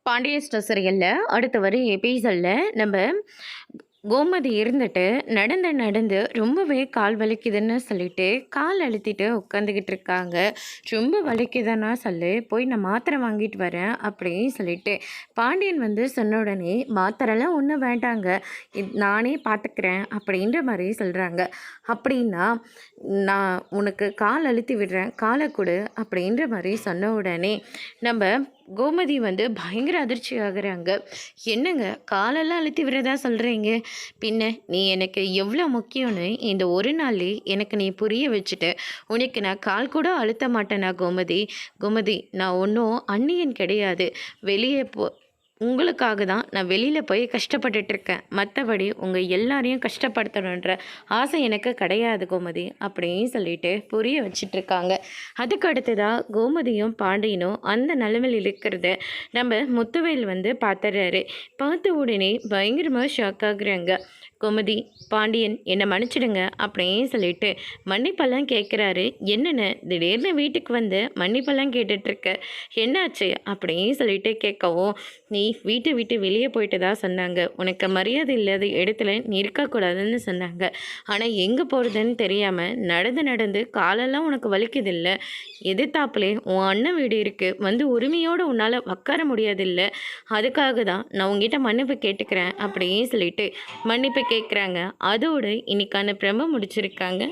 Pandian store சீரியலில் அடுத்து வர எபிசோடில் நம்ம கோமதி இருந்துட்டு நடந்து நடந்து ரொம்பவே கால் வலிக்குதுன்னு சொல்லிட்டு கால் அழுத்திட்டு உட்காந்துக்கிட்டு இருக்காங்க. ரொம்ப வலிக்குதுன்னா சொல்லு, போய் நான் மாத்திரை வாங்கிட்டு வரேன் அப்படின்னு சொல்லிட்டு பாண்டியன் வந்து சொன்ன உடனே மாத்திரைலாம் ஒன்றும் வேண்டாங்க, நானே பார்த்துக்கிறேன் அப்படின்ற மாதிரி சொல்கிறாங்க. அப்படின்னா நான் உனக்கு கால் அழுத்தி விடுறேன், காலை கொடு அப்படின்ற மாதிரி சொன்ன உடனே நம்ம கோமதி வந்து பயங்கர அதிர்ச்சி ஆகுறாங்க. என்னங்க காலெல்லாம் அழுத்தி விடுறதா சொல்கிறீங்க? பின்ன நீ எனக்கு எவ்வளோ முக்கியம்னு இந்த ஒரு நாள்லே எனக்கு நீ புரிய வச்சுட்ட. உனக்கு நான் கால் கூட அழுத்த மாட்டேனா கோமதி? கோமதி, நான் ஒன்றும் அந்நியன் கிடையாது. வெளியே உங்களுக்காக தான் நான் வெளியில் போய் கஷ்டப்பட்டுட்ருக்கேன். மற்றபடி உங்கள் எல்லாரையும் கஷ்டப்படுத்தணுன்ற ஆசை எனக்கு கிடையாது கோமதி அப்படின்னு சொல்லிட்டு புரிய வச்சிட்ருக்காங்க. அதுக்கு அடுத்ததாக கோமதியும் பாண்டியனும் அந்த நிலைமையில் இருக்கிறத நம்ம முத்துவேல் வந்து பார்த்துறாரு. பார்த்த உடனே பயங்கரமாக ஷாக் ஆகுறாங்க. கோமதி, பாண்டியன் என்னை மன்னிச்சிடுங்க அப்படின்னு சொல்லிட்டு மன்னிப்பெல்லாம் கேட்குறாரு. என்னென்ன திடீர்னு வீட்டுக்கு வந்து மன்னிப்பெல்லாம் கேட்டுட்ருக்க, என்னாச்சு அப்படின்னு சொல்லிட்டு கேட்கவும், நீ வீட்டை விட்டு வெளியே போயிட்டு தான் சொன்னாங்க, உனக்கு மரியாதை இல்லாத இடத்துல நீ இருக்கக்கூடாதுன்னு சொன்னாங்க. ஆனால் எங்கே போகிறதுன்னு தெரியாமல் நடந்து நடந்து காலெல்லாம் உனக்கு வலிக்குதில்ல, எதிர்த்தாப்புலே உன் அண்ணன் வீடு இருக்குது, வந்து உரிமையோடு உன்னால் உட்கார முடியாதில்ல, அதுக்காக தான் நான் உங்ககிட்ட மன்னிப்பு கேட்டுக்கிறேன் அப்படின்னு சொல்லிட்டு மன்னிப்பு கேட்குறாங்க. அதோடு இன்னைக்கான பிரம முடிச்சிருக்காங்க.